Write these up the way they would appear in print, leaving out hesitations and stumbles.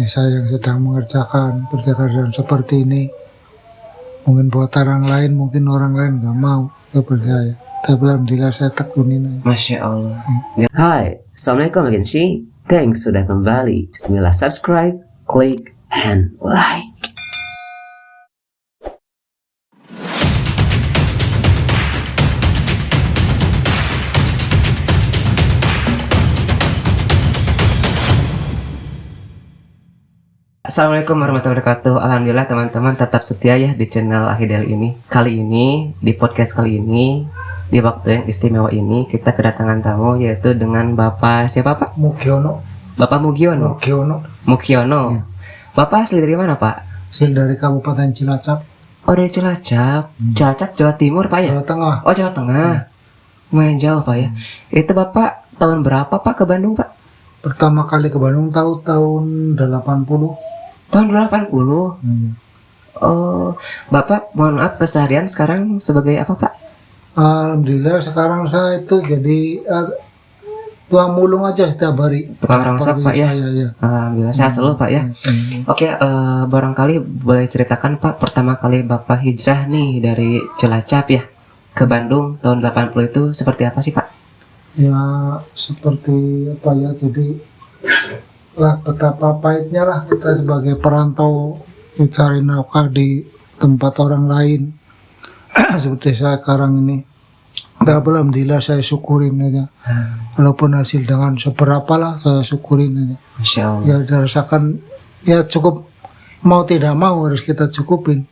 saya yang sedang mengerjakan pekerjaan seperti ini. Mungkin buat orang lain, mungkin orang lain nggak mau seperti saya. Tapi alhamdulillah saya tekunin. Masya Allah. Hai, Assalamualaikum again Ci. Thanks sudah kembali. Bismillah, subscribe, klik, and like. Assalamualaikum warahmatullahi wabarakatuh. Alhamdulillah teman-teman tetap setia ya di channel Ahidel ini. Kali ini, di podcast kali ini, di waktu yang istimewa ini, kita kedatangan tamu yaitu dengan Bapak siapa Pak? Mugiono. Bapak Mugiono. Mugiono. Ya. Bapak asli dari mana Pak? Asli dari Kabupaten Cilacap. Oh dari Cilacap. Cilacap Jawa Timur Pak ya? Jawa Tengah. Oh Jawa Tengah. Lumayan jauh Pak ya. Itu Bapak tahun berapa Pak ke Bandung Pak? Pertama kali ke Bandung tahun 80. Tahun 80. Oh, Bapak mohon maaf keseharian sekarang sebagai apa Pak? Alhamdulillah sekarang saya itu jadi tuang mulung aja setiap hari. Tukang rongsok Pak ya? Ya. Alhamdulillah sehat selalu Pak ya. Oke, barangkali boleh ceritakan Pak pertama kali Bapak hijrah nih dari Cilacap ya ke Bandung tahun 80 itu seperti apa sih Pak? Ya seperti apa ya, jadi lah betapa pahitnya lah kita sebagai perantau cari nafkah di tempat orang lain. Seperti saya sekarang ini. Tapi alhamdulillah saya syukurin aja. Walaupun hasil dengan seberapa lah saya syukurin aja. Masya Allah. Ya dirasakan ya cukup, mau tidak mau harus kita cukupin.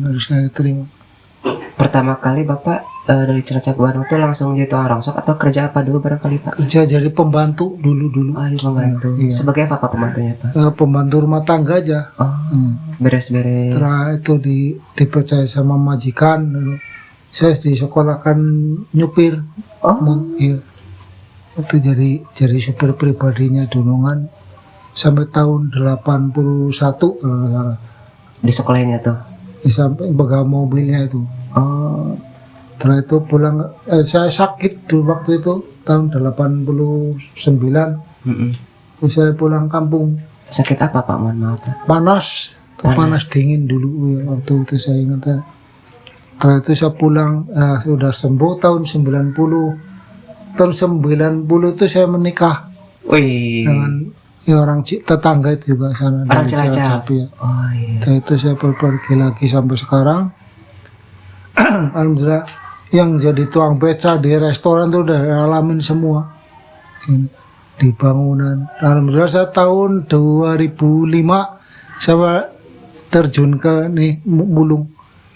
Harus saya terima. Pertama kali Bapak dari Cilacap ke Bandung tuh langsung jadi tukang rongsok atau kerja apa dulu barangkali Pak? Kerja jadi pembantu dulu. Oh, jadi pembantu. Iya. Sebagai apa Pak pembantunya Pak? Pembantu rumah tangga aja. Oh, beres-beres. Setelah itu dipercaya sama majikan, saya disekolahkan nyupir. Oh, Iya. Itu jadi supir pribadinya Dunungan sampai tahun 81 kalau nggak salah. di sekolahnya tuh. Sampai pegang mobilnya itu. Oh, Setelah itu pulang, saya sakit dulu waktu itu tahun 89. Terus saya pulang kampung. sakit apa Pak? Mohon maaf Pak. Panas dingin dulu ya, waktu itu saya ingat ya. Setelah itu saya pulang, sudah sembuh tahun 90. Tahun 90 itu saya menikah Wih. dengan orang tetangga itu juga sana Orang dari Cilacap. ya. Oh iya. Setelah itu saya pergi lagi sampai sekarang. Alhamdulillah yang jadi tukang beca di restoran itu udah alamin semua. Ini, di bangunan. Alhamdulillah saya tahun 2005 saya terjun ke mulung.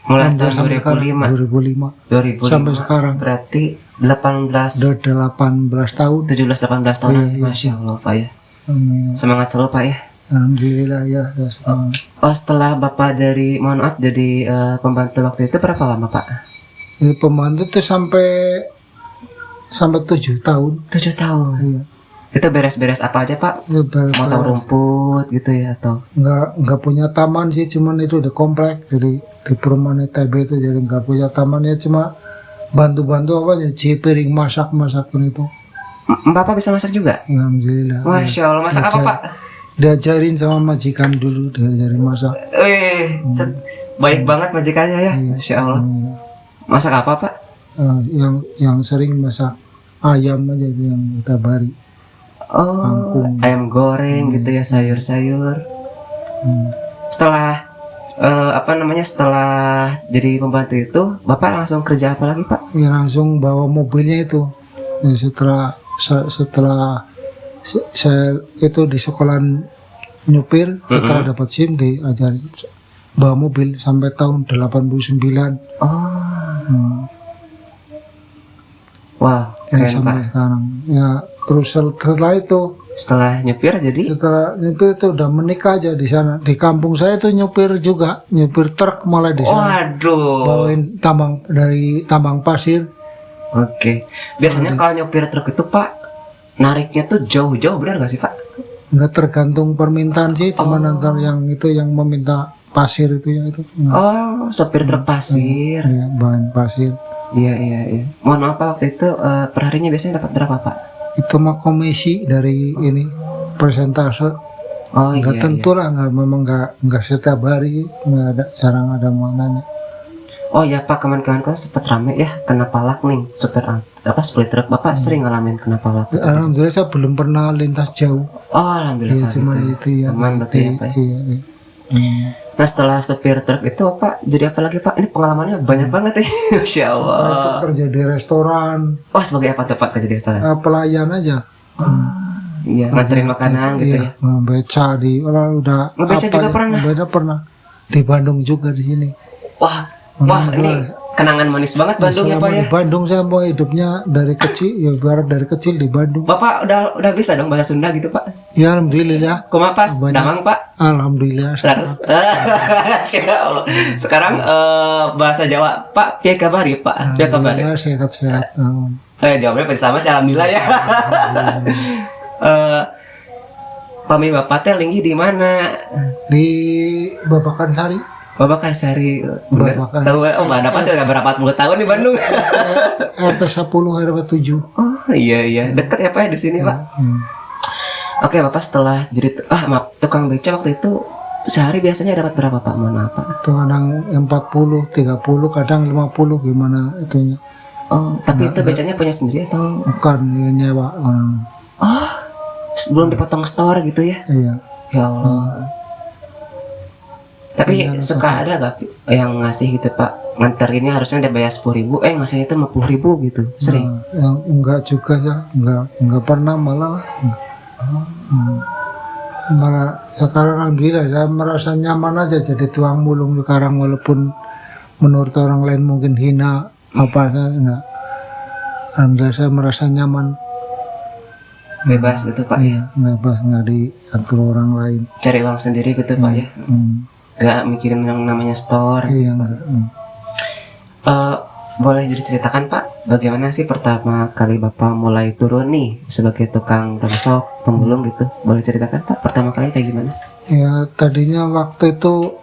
Mulai Alhamdulillah tahun sampai sekarang, 2005. 2005 sampai sekarang. Berarti 18 Udah 18 tahun. 17-18 tahun. Iya. Masya Allah Pak ya. Amin. Semangat selalu Pak ya. Alhamdulillah ya. Oh setelah Bapak dari mohon maaf jadi pembantu waktu itu berapa lama Pak? Ini pembantu tuh sampai 7 tahun. 7 tahun. Iya. Itu beres-beres apa aja Pak? Ya, Motong rumput gitu ya atau? nggak punya taman sih, cuman itu di komplek, jadi di perumahan ITB itu, jadi nggak punya taman ya, cuma bantu-bantu apa, cuci piring, masakin itu. Bapak bisa masak juga? Alhamdulillah. Masya Allah, masak apa Pak? Diajarin sama majikan dulu, diajarin masak. Baik banget majikannya ya. Iya. Masya Allah. Masak apa Pak? Yang sering masak ayam aja itu yang kita bari. Oh, Kangkung. ayam goreng gitu ya, sayur-sayur. Setelah setelah jadi pembantu itu, Bapak langsung kerja apa lagi Pak? Ya langsung bawa mobilnya itu. Ya, setelah saya itu di sekolah nyupir, setelah dapat SIM diajarin bawa mobil sampai tahun 89. Oh. Wah, Ya, keren sampai Pak. sekarang. Ya terus setelah itu, Setelah nyupir jadi? setelah nyupir itu udah menikah aja di sana. Di kampung saya itu nyupir juga, nyupir truk malah di sana. Waduh. Bawain dari tambang pasir. Oke. Biasanya kalau nyupir truk itu Pak, nariknya tuh jauh-jauh, benar nggak sih Pak? Nggak tergantung permintaan sih, cuma nanti yang itu yang meminta pasir itu ya itu. Nggak. Oh, sopir truk pasir. Ya, bahan pasir. Iya. Mohon maaf Pak, waktu itu perharinya biasanya dapat berapa Pak? Itu mah komisi dari ini, persentase Oh Nggak iya, tentu lah, memang nggak setiap hari, nggak ada, jarang ada mananya. Oh ya Pak, kemarin-kemarin kan sempat rame ya kena palak nih split truk. Bapak sering ngalamin kena palak? Alhamdulillah saya belum pernah lintas jauh. Oh alhamdulillah. Iya, cuman gitu. itu ya. Aman berarti ya Pak. Iya, iya. Hmm. Nah setelah supir truk itu Pak jadi apa lagi Pak? Ini pengalamannya banyak banget ya. Masya Saya itu Allah. kerja di restoran, Wah sebagai apa tuh Pak kerja di restoran? pelayan aja. Iya nganterin makanan gitu ya. Iya, beca di orang udah Ngebeca juga pernah? pernah di Bandung juga di sini. Wah ini kenangan manis banget Bandung ya Selama Pak ya. di Bandung saya mau hidupnya dari kecil, ya ibarat dari kecil di Bandung. Bapak udah bisa dong bahasa Sunda gitu Pak? Ya alhamdulillah, Kumapas, Banyak. damang Pak. alhamdulillah. Lalu, ya Allah. Sekarang bahasa Jawa Pak, piye kabari Pak? Piye kabari? Alhamdulillah sehat-sehat. Jawabnya pasti sama sih alhamdulillah ya. Pami Bapak teh linggi di mana? Di Babakan Sari. Bapak Kansari. Babakan. Tahu Mbak pasti udah berapa puluh tahun di Bandung. RT 10 RW 7. Oh iya dekat ya Pak ya di sini Pak. Oke Bapak setelah jadi maaf tukang beca waktu itu sehari biasanya dapat berapa Pak? Mohon maaf Pak. Itu kadang 40, 30, kadang 50 gimana itunya. Oh tapi itu becanya punya sendiri atau? Bukan ya, nyewa orang. Oh sebelum dipotong store gitu ya? Iya. Ya Allah. Tapi Iya, suka ada gak yang ngasih gitu Pak? Nganterinnya harusnya dia bayar 10.000, ngasihnya itu 50.000 gitu. Sering. Nah, yang enggak juga ya, enggak pernah malah. Malah sekarang alhamdulillah saya merasa nyaman aja jadi tuang mulung sekarang, walaupun menurut orang lain mungkin hina apa, saya enggak. Alhamdulillah saya merasa nyaman. Bebas gitu Pak. Iya, bebas, nggak diatur orang lain. Cari uang sendiri gitu Pak ya. Gak mikirin yang namanya store. Iya, enggak. Boleh diceritakan Pak, bagaimana sih pertama kali Bapak mulai turun nih sebagai tukang rongsok, pemulung gitu? Boleh ceritakan Pak, pertama kali kayak gimana? Ya tadinya waktu itu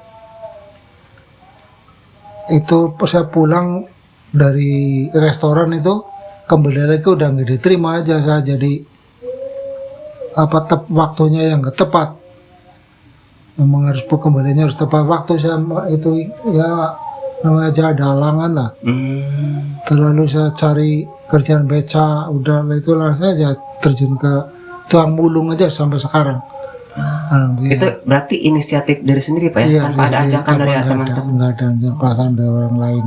saya pulang dari restoran itu, kembali lagi udah nggak diterima aja saya, jadi waktunya yang nggak tepat. Memang harus kembalinya harus tepat waktu, saya itu ya namanya aja ada halangan lah. Terlalu saya cari kerjaan beca, udah itulah saya terjun ke tuang mulung aja sampai sekarang. Alhamdulillah. Itu berarti inisiatif dari sendiri Pak ya? Iya, Tanpa ada ajakan dari teman-teman? Nggak ada ajakan dari orang lain.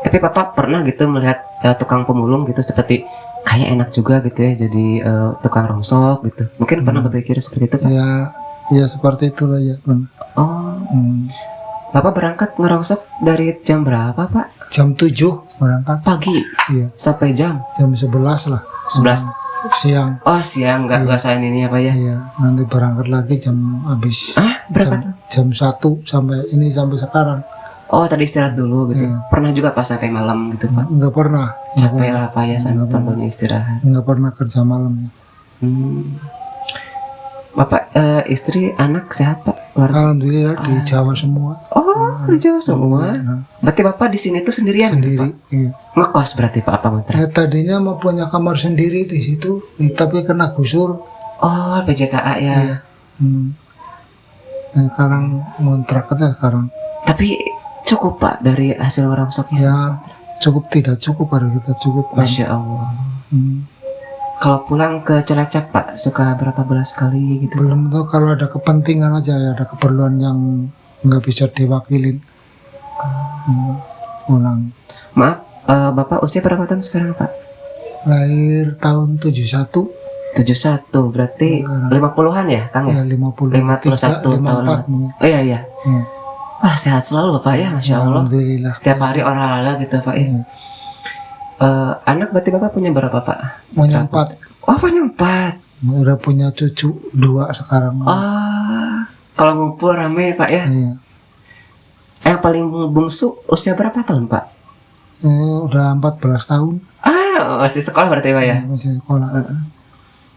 Tapi Bapak pernah gitu melihat tukang pemulung gitu seperti kayak enak juga gitu ya jadi tukang rongsok gitu? Mungkin pernah berpikir seperti itu Pak? Ya seperti itulah ya. Oh, Bapak berangkat ngerongsok dari jam berapa Pak? Jam 7 berangkat. Pagi? Iya. Sampai jam 11 lah. 11? Siang. Oh siang, nggak sain ini apa ya? Iya. Nanti berangkat lagi habis berangkat? jam 1 sampai sekarang. Oh tadi istirahat dulu gitu. Iya. Pernah juga pas sampai malam gitu Pak? Nggak pernah. Capek lah Pak ya sampai perlunya istirahat. Nggak pernah kerja malam. Bapak, istri, anak sehat Pak? Alhamdulillah di Jawa semua. Oh di Jawa semua. Berarti Bapak di sini tuh sendirian? Sendiri. Pak? Iya. Ngekos berarti Pak apa ngontrak? Tadinya mau punya kamar sendiri di situ, tapi kena gusur. Oh PJKA ya. Iya. Sekarang ngontrak aja sekarang. Tapi cukup Pak dari hasil rongsoknya? Ya cukup, tidak cukup, harus kita cukupkan. Masya Allah. Kalau pulang ke Cilacap Pak suka berapa belas kali gitu? Belum tuh, kalau ada kepentingan aja ya, ada keperluan yang nggak bisa diwakilin, pulang. Maaf, Bapak usia berapa tahun sekarang Pak? Lahir tahun 71. 71 berarti 50-an ya Kang ya? Ya 50. 51 tahun. 54 mungkin. Oh iya iya. Wah sehat selalu Bapak ya, Masya Allah. Alhamdulillah. Setiap hari olahraga gitu Pak ya. Anak berarti Bapak punya berapa Pak? Punya 4. Oh punya 4. Udah punya cucu 2 sekarang. Kalau ngumpul rame Pak ya. Iya. Yang paling bungsu usia berapa tahun Pak? Udah 14 tahun. Masih sekolah berarti Pak ya? Masih sekolah.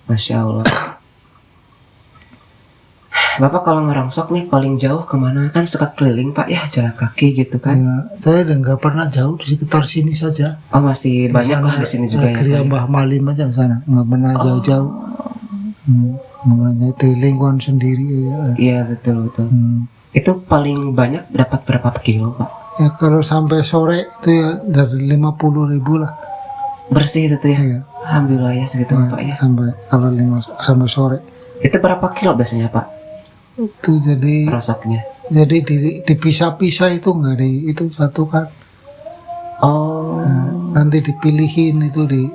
Masya Allah. Bapak kalau ngerongsok nih paling jauh kemana? Kan suka keliling Pak ya, jalan kaki gitu kan? Ya, saya nggak pernah jauh, di sekitar sini saja. Oh masih banyak lah di sini juga ya. Kriya Mbah Malim aja sana, nggak pernah jauh-jauh. namanya di lingkungan sendiri ya. Iya betul. Itu paling banyak dapat berapa kilo Pak? Ya kalau sampai sore itu ya dari 50.000 lah. Bersih itu ya? Iya. Alhamdulillah ya segitu Pak ya. Sampai kalau sampai sore. Itu berapa kilo biasanya Pak Itu jadi rosaknya? jadi dipisah-pisah itu enggak itu satu kan. Oh. Nanti dipilihin itu di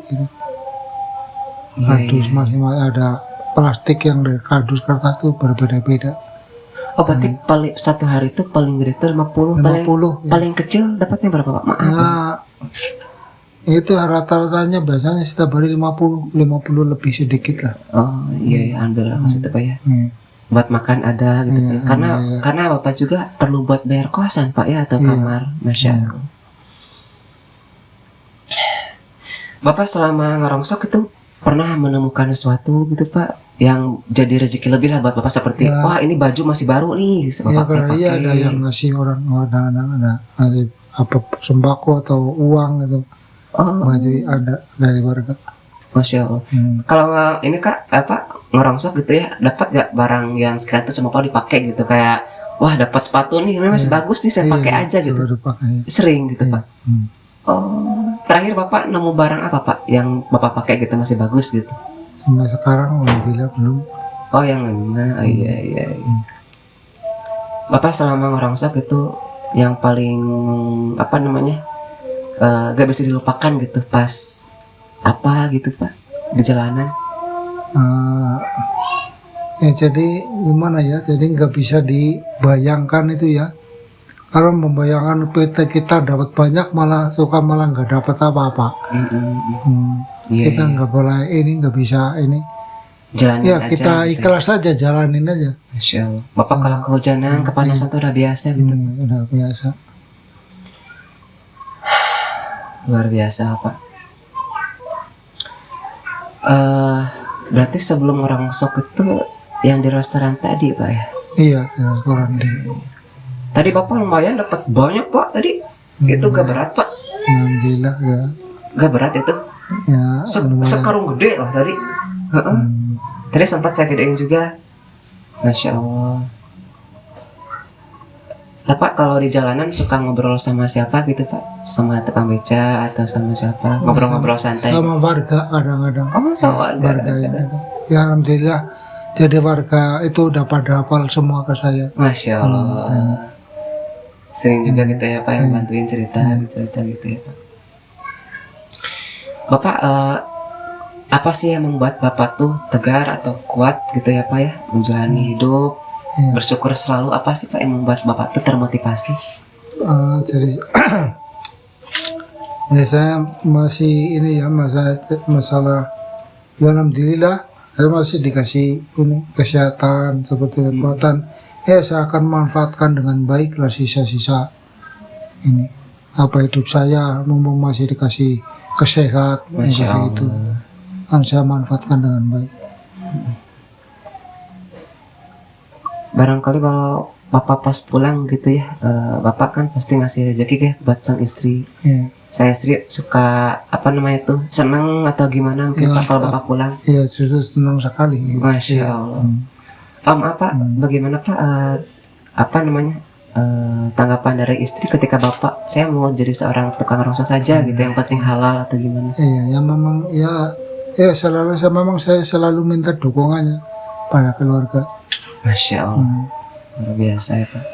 kardus masing-masing ada plastik yang dari kardus kertas itu berbeda-beda. Oh berarti paling satu hari itu paling gede itu 50, 50 paling kecil dapatnya berapa Pak? Maaf. Ya, itu rata-ratanya biasanya setiap hari 50 lebih sedikit lah. Oh iya alhamdulillah maksudnya Pak ya. Buat makan ada gitu Pak. Karena Bapak juga perlu buat bayar kosan Pak ya atau kamar, masya Allah. Bapak selama ngerongsok itu pernah menemukan sesuatu gitu Pak yang jadi rezeki lebih lah buat Bapak seperti wah ini baju masih baru nih Bapak saya pakai. Iya ada yang ngasih orang ada apa sembako atau uang gitu. Baju ada dari warga. Masya Allah. Kalau ini Kak apa ngerongsok gitu ya dapat gak barang yang sekiranya sama Bapak dipakai gitu kayak wah dapat sepatu nih ini masih bagus nih saya pakai aja gitu. Sering gitu Pak. Oh, terakhir Bapak nemu barang apa Pak yang Bapak pakai gitu masih bagus gitu? Sampai sekarang alhamdulillah belum. Oh yang mana? Oh, iya. Bapak selama ngerongsok itu yang paling apa namanya gak bisa dilupakan gitu pas apa gitu Pak di jalanan? Ya jadi gimana ya? Jadi nggak bisa dibayangkan itu ya. Kalau membayangkan PT kita dapat banyak malah nggak dapat apa-apa. Kita nggak boleh ini nggak bisa ini. Jalanin ya aja, kita gitu. Ikhlas aja jalanin aja. Masya Allah. Bapak kalau kehujanan kepanasan tuh udah biasa gitu. Udah biasa. Luar biasa Pak. Berarti sebelum ngerongsok itu yang di restoran tadi Pak ya? Iya di restoran di. Tadi Bapak lumayan dapat banyak Pak tadi. Itu gak berat Pak? Alhamdulillah ya. Gak berat itu? Ya. Sekarung gede lah tadi. Tadi sempat saya videoin juga. Masya Allah. Nah, Pak kalau di jalanan suka ngobrol sama siapa gitu Pak? Sama tukang beca atau sama siapa? Ngobrol-ngobrol santai. Sama warga kadang-kadang. Oh sama warga yang ada. Ya alhamdulillah. Jadi warga itu udah pada hafal semua ke saya. Masya Allah. Sering juga gitu ya Pak yang bantuin cerita gitu ya Pak. Bapak apa sih yang membuat Bapak tuh tegar atau kuat gitu ya Pak ya menjalani hidup, bersyukur selalu, apa sih Pak yang membuat Bapak tuh termotivasi? Jadi ya saya masih ini ya masalah ya alhamdulillah saya masih dikasih ini kesehatan seperti kekuatan. Saya akan manfaatkan dengan baik lah sisa-sisa ini apa hidup saya mumpung masih dikasih kesehatan dikasih itu kan saya manfaatkan dengan baik. Barangkali kalau Bapak pas pulang gitu ya Bapak kan pasti ngasih rezeki ya buat sang istri. Sang istri suka apa namanya tuh senang atau gimana mungkin Pak kalau Bapak pulang? Iya justru senang sekali. Masya Allah. Bagaimana Pak apa namanya tanggapan dari istri ketika Bapak saya mau jadi seorang tukang rongsok saja gitu yang penting halal atau gimana? Iya ya memang ya saya selalu minta dukungannya pada keluarga. Masya Allah. Luar biasa ya Pak.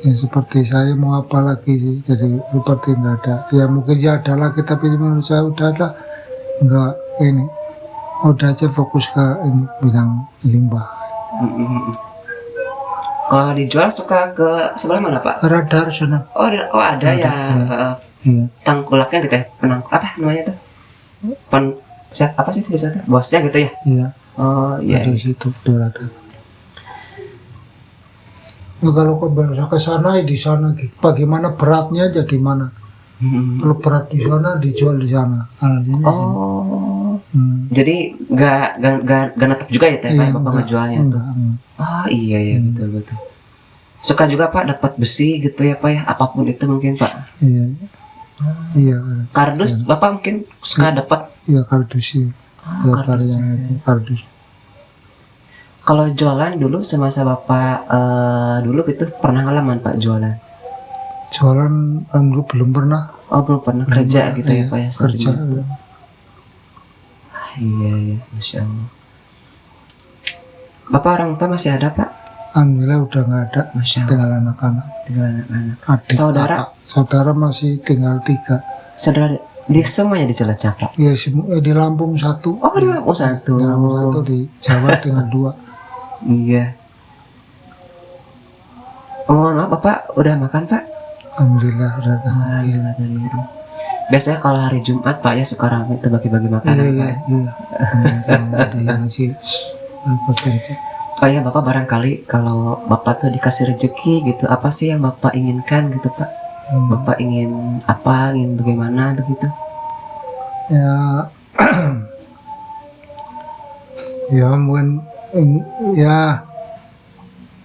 Ya seperti saya mau apa lagi sih, jadi seperti nggak ada. Ya mungkin ya ada lagi tapi menurut saya udah ada nggak ini. Udah aja fokus ke ini bidang limbah. Kalau dijual suka ke sebelah mana Pak? Radar sana. Oh ada ya. Iya. Tangkulaknya gitu ya. Apa namanya tuh? Apa sih biasanya? Bosnya gitu ya? Iya. Oh iya. Di situ di radar. Nah, kalau kau bisa ke sana di sana bagaimana beratnya aja di mana? Kalau berat di sana dijual di sana. Jadi nggak netep juga ya Pak Bapak ngejualnya? Enggak. Oh iya betul. Suka juga Pak dapat besi gitu ya Pak ya apapun itu mungkin Pak. Iya. Kardus Bapak mungkin suka dapat. Iya kardus. Ya, karyanya itu kardus. Kalau jualan dulu semasa Bapak dulu gitu pernah ngalaman Pak jualan? Jualan dulu belum pernah. Oh belum pernah kerja gitu ya Pak ya? Kerja. sebelumnya? Iya, Masya Allah. Bapak orang tua masih ada Pak? Alhamdulillah udah nggak ada. Masya Allah. Tinggal anak-anak. Tinggal anak-anak. Adik, Saudara? kakak. Saudara masih tinggal 3. Saudara di semuanya di Cilacap Pak? Ya di Lampung 1. Oh di Lampung 1. Di Lampung 1, di Jawa tinggal 2. Iya. Mohon maaf Bapak udah makan Pak? Alhamdulillah udah. Alhamdulillah tadi itu. Biasanya kalau hari Jumat Pak ya suka ramai tuh bagi-bagi makanan Iya, Pak. iya. Ada yang masih bekerja. Oh ya Bapak barangkali kalau Bapak tuh dikasih rezeki gitu, apa sih yang Bapak inginkan gitu Pak? Bapak ingin apa, ingin bagaimana begitu? Ya, ya mungkin ya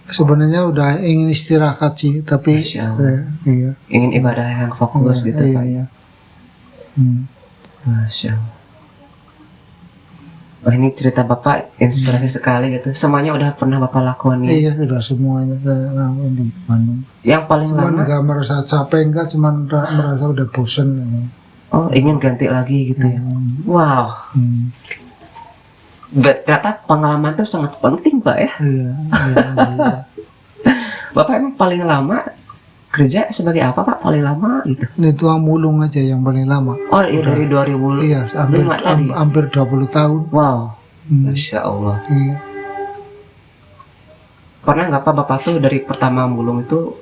sebenarnya udah ingin istirahat sih, tapi Masya Allah. iya, Ingin ibadah yang fokus gitu iya, Pak? iya. Hmm. Masya Allah. Wah ini cerita Bapak inspirasi sekali gitu. Semuanya udah pernah Bapak lakukan ya? Iya, sudah semuanya saya lakuin di Bandung. Yang paling Cuman lama? nggak merasa capek, enggak, cuman merasa udah bosen. Oh ingin ganti lagi gitu ya? Wow. Hmm. Ternyata pengalaman itu sangat penting Pak ya. Iya, alhamdulillah. Bapak emang paling lama kerja sebagai apa Pak paling lama gitu? Ini tuang mulung aja yang paling lama. Oh iya dari 2000. Iya, hampir 20 tahun. Wow. Hmm. Masya Allah. Iya. Pernah nggak Pak Bapak tuh dari pertama mulung itu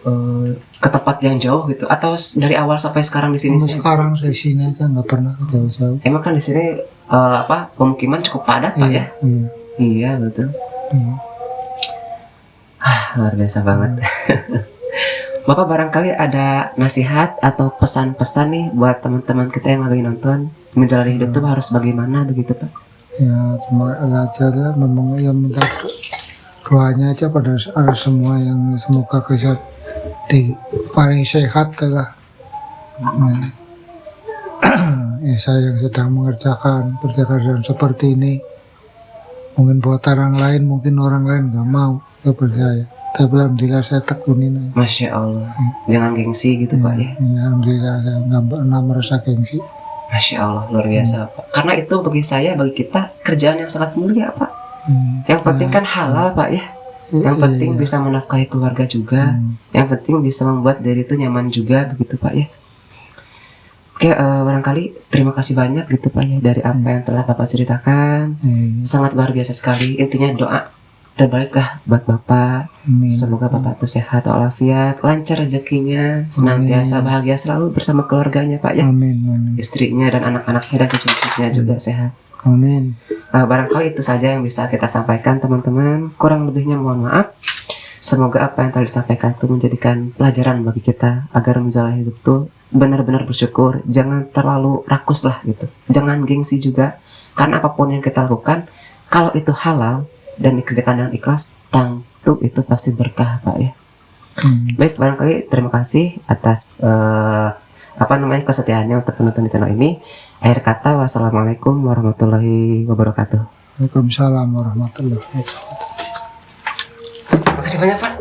ke tempat yang jauh gitu? Atau dari awal sampai sekarang di sini? Sampai sekarang saya sini aja nggak pernah jauh-jauh. Emang kan di sini pemukiman cukup padat Pak ya? Iya, Iya betul. iya. Luar biasa banget. Bapak barangkali ada nasihat atau pesan-pesan nih buat teman-teman kita yang lagi nonton menjalani hidup tuh harus bagaimana begitu Pak? Ya, cuma aja lah, memang ya minta doanya aja pada semua yang semoga bisa paling sehat lah. Nah, ya, saya yang sedang mengerjakan pekerjaan seperti ini, mungkin buat orang lain, mungkin orang lain nggak mau seperti saya. Tapi alhamdulillah saya tekunin aja. Masya Allah. Jangan gengsi gitu Pak ya. Ya, alhamdulillah saya nggak pernah merasa gengsi. Masya Allah luar biasa Pak. Karena itu bagi saya, bagi kita kerjaan yang sangat mulia Pak. Yang penting kan halal Pak ya. Yang penting bisa menafkahi keluarga juga. Yang penting bisa membuat diri itu nyaman juga begitu Pak ya. Oke, barangkali terima kasih banyak gitu Pak ya dari apa yang telah Bapak ceritakan. Sangat luar biasa sekali. Intinya doa terbaik lah buat Bapak. Semoga Bapak tuh sehat walafiat, lancar rezekinya, senantiasa bahagia selalu bersama keluarganya Pak ya. Amin, amin. Istrinya dan anak-anaknya dan cucu-cucunya juga sehat. Amin. Barangkali itu saja yang bisa kita sampaikan teman-teman. Kurang lebihnya mohon maaf. Semoga apa yang telah disampaikan itu menjadikan pelajaran bagi kita agar menjalani hidup itu benar-benar bersyukur. Jangan terlalu rakus lah gitu. Jangan gengsi juga. Karena apapun yang kita lakukan, kalau itu halal dan dikerjakan dengan ikhlas, tentu itu pasti berkah Pak ya. Baik, barangkali terima kasih atas kesetiaannya untuk penonton di channel ini. Akhir kata, wassalamualaikum warahmatullahi wabarakatuh. Waalaikumsalam warahmatullahi wabarakatuh. Terima kasih banyak Pak.